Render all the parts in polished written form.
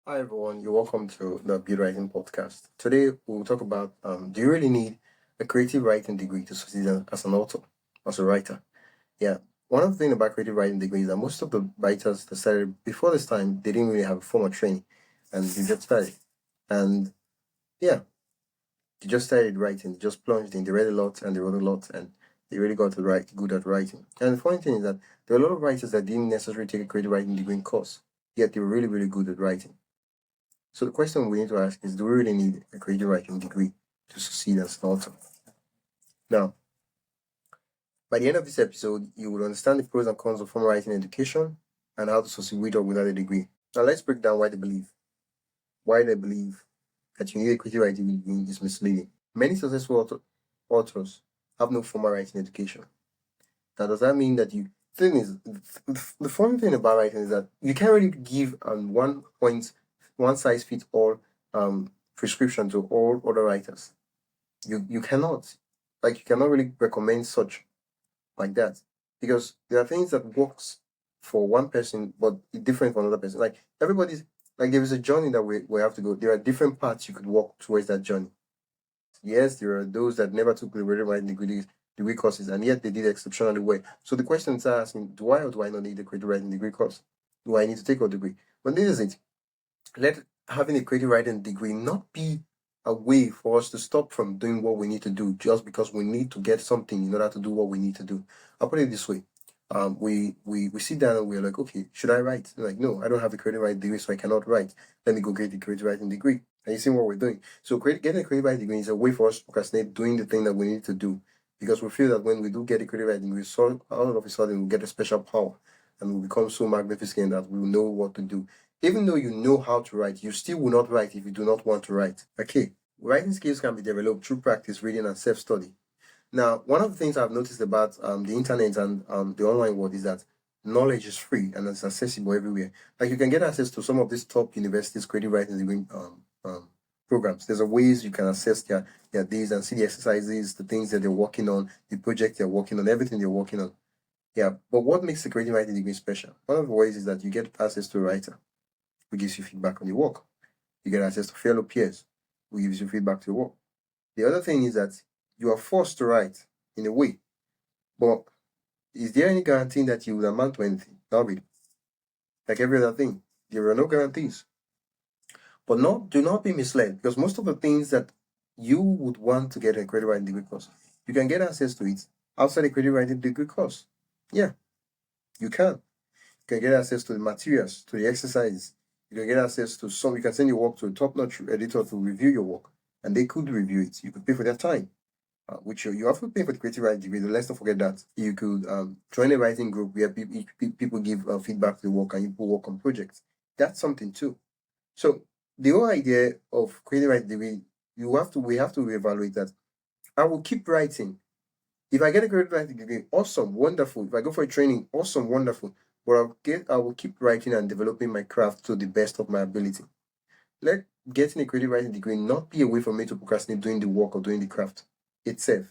Hi everyone, you're welcome to the Beauty Writing Podcast. Today we'll talk about do you really need a creative writing degree to succeed as an author, as a writer? Yeah. One of the things about creative writing degree is that most of the writers that started before this time they didn't really have a formal training and they just started. And yeah, they just started writing, they just plunged in, they read a lot and they wrote a lot and they really got to write good at writing. And the funny thing is that there are a lot of writers that didn't necessarily take a creative writing degree in course, yet they were really, really good at writing. So the question we need to ask is, do we really need a creative writing degree to succeed as an author? Now, by the end of this episode, you will understand the pros and cons of formal writing education and how to succeed with or without a degree. Now let's break down why they believe that you need a creative writing degree is misleading. Many successful authors have no formal writing education. Now, does that mean that you? Thing is, the funny thing about writing is that you can't really give one size fits all prescription to all other writers. You cannot, like, you cannot really recommend such like that, because there are things that works for one person but different for another person. Like, everybody's, like, there is a journey that we have to go. There are different paths you could walk towards that journey. Yes, there are those that never took the writing degree courses, and yet they did exceptionally well. So the question is asking, do I or do I not need a creative writing degree course? Do I need to take a degree? But this is it. Let having a creative writing degree not be a way for us to stop from doing what we need to do just because we need to get something in order to do what we need to do. I'll put it this way. We sit down and we're like, okay, should I write? Like, no, I don't have a creative writing degree, so I cannot write. Let me go get the creative writing degree. And you see what we're doing. So getting a creative writing degree is a way for us to procrastinate doing the thing that we need to do. Because we feel that when we do get a creative writing degree, so all of a sudden we get a special power and we become so magnificent that we will know what to do. Even though you know how to write, you still will not write if you do not want to write. Okay, writing skills can be developed through practice, reading, and self-study. Now, one of the things I've noticed about the internet and the online world is that knowledge is free and it's accessible everywhere. Like, you can get access to some of these top universities' creative writing degree programs. There's a ways you can access their days and see the exercises, the things that they're working on, the project they're working on, everything they're working on. Yeah, but what makes the creative writing degree special? One of the ways is that you get access to a writer who gives you feedback on your work. You get access to fellow peers who gives you feedback to your work. The other thing is that you are forced to write in a way, but is there any guarantee that you will amount to anything? Not really. Like every other thing, there are no guarantees. But do not be misled, because most of the things that you would want to get a creative writing degree course, you can get access to it outside a creative writing degree course. Yeah, you can. You can get access to the materials, to the exercises. You can get access to some. You can send your work to a top-notch editor to review your work, and they could review it. You could pay for their time, which you have to pay for the creative writing degree. Let's not forget that. You could join a writing group where people give feedback to the work and you work on projects. That's something too. So the whole idea of creative writing degree, we have to reevaluate that. I will keep writing. If I get a creative writing degree, awesome, wonderful. If I go for a training, awesome, wonderful. But I will keep writing and developing my craft to the best of my ability. Let getting a creative writing degree not be a way for me to procrastinate doing the work or doing the craft itself.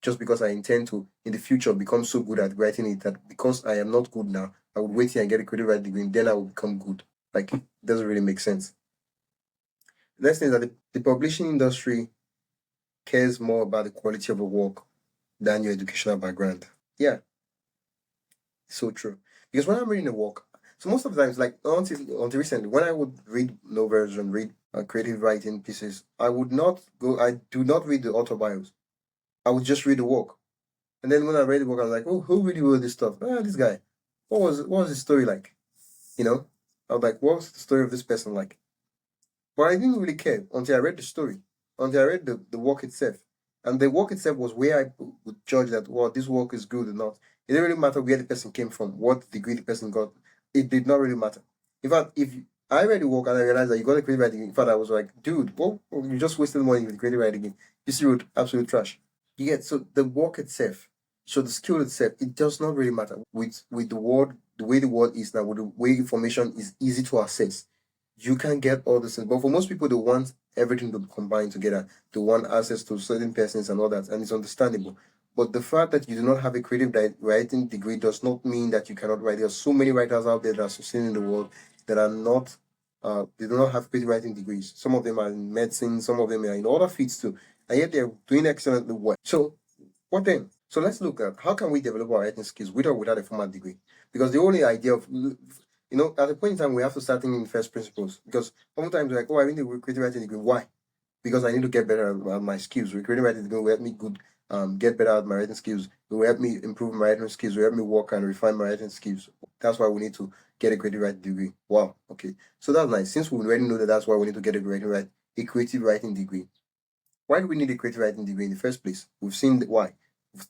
Just because I intend to in the future become so good at writing it that because I am not good now, I would wait till I get a creative writing degree and then I will become good. Like, it doesn't really make sense. The next thing is that the publishing industry cares more about the quality of a work than your educational background. Yeah, so true. Because when I'm reading a work, so most of the times, like until recently, when I would read novels and read creative writing pieces, I do not read the author bios. I would just read the work. And then when I read the book, I was like, oh, who really wrote this stuff? Ah, this guy. What was his story like? You know? I was like, what was the story of this person like? But I didn't really care until I read the story, until I read the work itself. And the work itself was where I would judge that, well, this work is good or not. It didn't really matter where the person came from, what degree the person got. It did not really matter. In fact, if I read the work and I realized that you got a creative writing, in fact, I was like, dude, well, you just wasted money with creative writing. You still wrote absolute trash. You get, so the work itself, so the skill itself, it does not really matter. With the world, the way the world is now, with the way information is easy to access, you can get all this. But for most people, they want everything to combine together. They want access to certain persons and all that, and it's understandable. But the fact that you do not have a creative writing degree does not mean that you cannot write. There are so many writers out there that are succeeding in the world that are not they do not have creative writing degrees. Some of them are in medicine, some of them are in other fields too, and yet they're doing excellently well. So what then? So let's look at how can we develop our writing skills with or without a formal degree? Because the only idea of at a point in time we have to start thinking in first principles. Because sometimes we're like, oh, I need a creative writing degree. Why? Because I need to get better at my skills. Creative writing degree will help me get better at my writing skills. It will help me improve my writing skills. It will help me work and refine my writing skills. That's why we need to get a creative writing degree. Wow. Okay. So that's nice. Since we already know that that's why we need to get a creative writing degree. Why do we need a creative writing degree in the first place? We've seen why.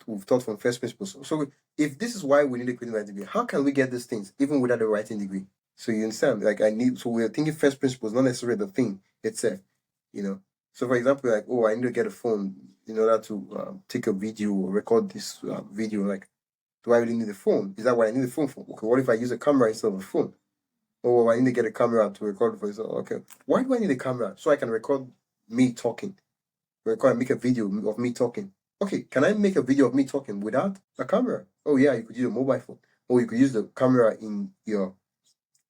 We've taught from first principles. So if this is why we need a creative writing degree, how can we get these things even without a writing degree? So you understand? Like so we're thinking first principles, not necessarily the thing itself. You know. So for example, like, oh, I need to get a phone in order to take a video or record this video. Like, do I really need a phone? Is that what I need a phone for? Okay, what if I use a camera instead of a phone? Oh, I need to get a camera to record for yourself. Okay, why do I need a camera? So I can record me talking. Record and make a video of me talking. Okay, can I make a video of me talking without a camera? Oh yeah, you could use a mobile phone. Or you could use the camera in your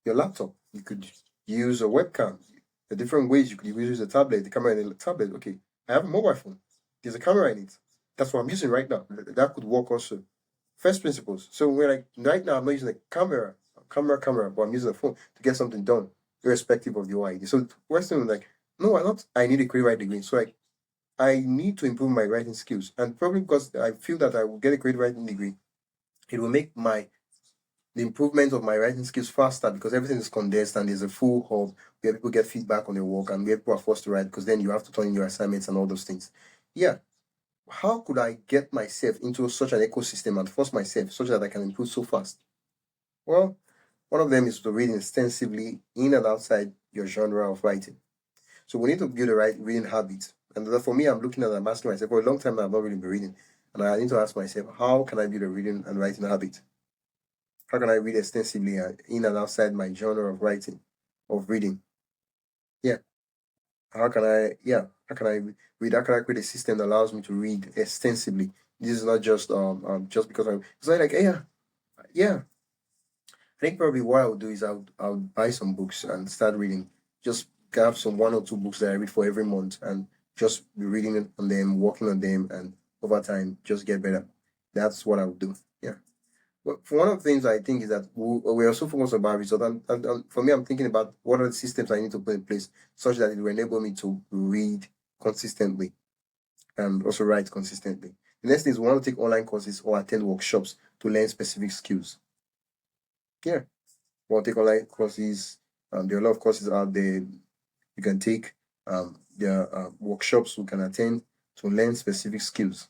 laptop. You could use a webcam. The different ways you could use a tablet, the camera in the tablet. Okay, I have a mobile phone. There's a camera in it. That's what I'm using right now. That could work also. First principles. So we're like, right now I'm not using a camera, but I'm using a phone to get something done, irrespective of the UI. So first thing like, no, I not. I need a creative writing degree. So like, I need to improve my writing skills, and probably because I feel that I will get a creative writing degree, it will make the improvement of my writing skills faster because everything is condensed and there's a full hub where people get feedback on their work and where people are forced to write because then you have to turn in your assignments and all those things. Yeah. How could I get myself into such an ecosystem and force myself such that I can improve so fast? Well, one of them is to read extensively in and outside your genre of writing. So we need to build a right reading habit. And for me, I'm asking myself for a long time now, I've not really been reading. And I need to ask myself, how can I build a reading and writing habit? How can I read extensively in and outside my genre of reading? Yeah. How can I read? How can I create a system that allows me to read extensively? This is not just because it's like, yeah. I think probably what I would do is I would buy some books and start reading. Just have some one or two books that I read for every month and just be reading on them, working on them, and over time just get better. That's what I would do. Yeah. But for one of the things I think is that we also focus about result. And for me, I'm thinking about what are the systems I need to put in place such that it will enable me to read consistently and also write consistently. The next thing is we want to take online courses or attend workshops to learn specific skills. Yeah. We want to take online courses. There are a lot of courses out there you can take. There are workshops we can attend to learn specific skills.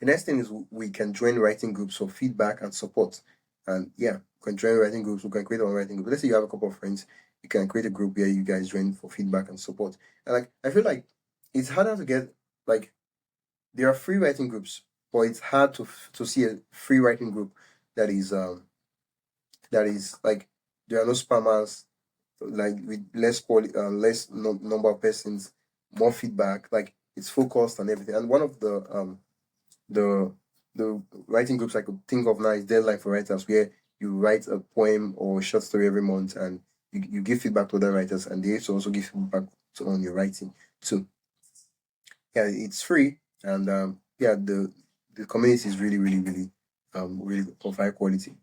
The next thing is we can join writing groups for feedback and support. And yeah, we can join writing groups. We can create our writing group. Let's say you have a couple of friends, you can create a group where you guys join for feedback and support. And like I feel like it's harder to get like there are free writing groups, but it's hard to see a free writing group that is like there are no spammers, like with less quality, less number of persons, more feedback. Like it's focused and everything. And one of the the writing groups I could think of now is Deadline for Writers, where you write a poem or a short story every month and you give feedback to other writers and they also give feedback on your writing too. Yeah, it's free and yeah, the community is really of high quality.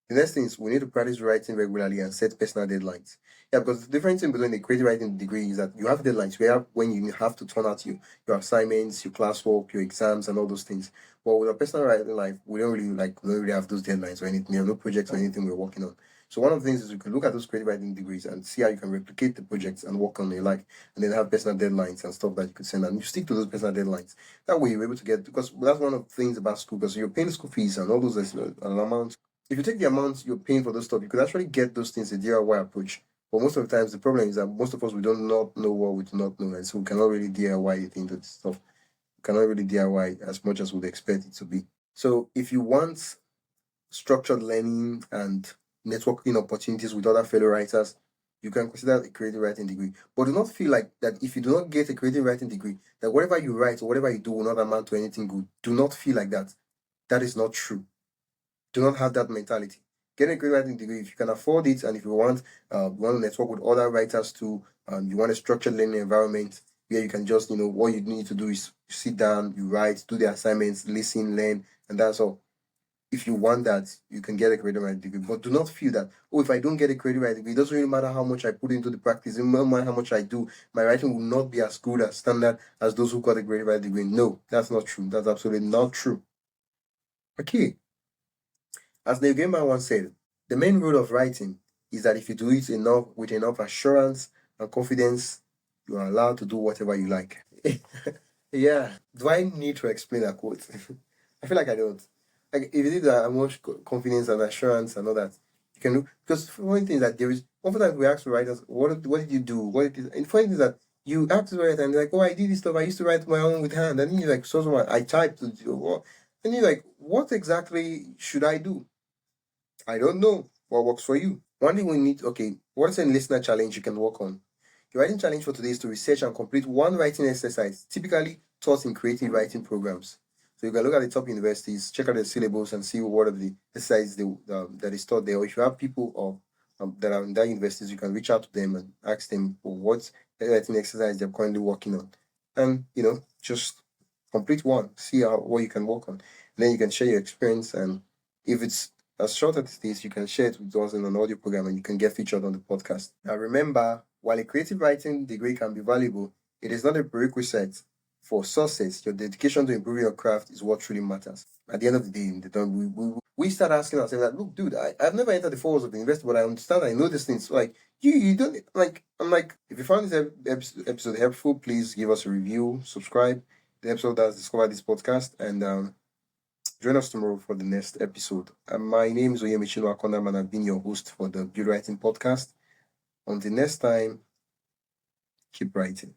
The next thing is we need to practice writing regularly and set personal deadlines. Yeah, because the difference in between a creative writing degree is that you have deadlines where when you have to turn out your assignments, your classwork, your exams, and all those things. But with a personal writing life, we don't really have those deadlines or anything. We have no projects or anything we're working on. So one of the things is you can look at those creative writing degrees and see how you can replicate the projects and work on your life, and then have personal deadlines and stuff that you could send, and you stick to those personal deadlines. That way you're able to get because that's one of the things about school because you're paying school fees and all those amounts if you take the amount you're paying for those stuff, you could actually get those things a DIY approach. But most of the times, the problem is that most of us we don't not know what we do not know, and so we cannot really DIY anything to this stuff. We cannot really DIY as much as we'd expect it to be. So if you want structured learning and networking opportunities with other fellow writers, you can consider a creative writing degree. But do not feel like that if you do not get a creative writing degree, that whatever you write or whatever you do will not amount to anything good. Do not feel like that. That is not true. Do not have that mentality. Get a creative writing degree if you can afford it, and if you want to network with other writers too. You want a structured learning environment where you can just, what you need to do is sit down, you write, do the assignments, listen, learn, and that's all. If you want that, you can get a creative writing degree. But do not feel that, oh, if I don't get a creative writing degree, it doesn't really matter how much I put into the practice, it doesn't matter how much I do, my writing will not be as good as standard as those who got a creative writing degree. No, that's not true. That's absolutely not true. Okay. As Neil Gaiman once said, the main rule of writing is that if you do it enough with enough assurance and confidence, you are allowed to do whatever you like. Yeah. Do I need to explain that quote? I feel like I don't. Like if you need that much confidence and assurance and all that, you can do, because one thing that there is oftentimes we ask writers, what did you do? What did and funny thing is that you ask the writer and they're like, oh, I did this stuff. I used to write my own with hand, and then you're like, so what? I typed to do what? And you're like, what exactly should I do? I don't know what works for you. One thing we need, okay, what's a listener challenge you can work on? The writing challenge for today is to research and complete one writing exercise, typically taught in creative writing programs. So you can look at the top universities, check out the syllabus, and see what of the exercises that is taught there. Or if you have people that are in that universities, you can reach out to them and ask them what writing exercise they're currently working on, and just complete one, see what you can work on. And then you can share your experience, and if it's as short as it is, you can share it with us in an audio program and you can get featured on the podcast. Now, remember, while a creative writing degree can be valuable, it is not a prerequisite for success. Your dedication to improving your craft is what truly matters. At the end of the day, we start asking ourselves that, look, dude, I've never entered the four walls of the university, but I understand, I know these things. So, like, you don't, like, I'm like, if you found this episode helpful, please give us a review, subscribe. The episode that's discovered this podcast, and join us tomorrow for the next episode. My name is Oyemichino Akonam, and I've been your host for the Build Writing Podcast. Until next time, keep writing.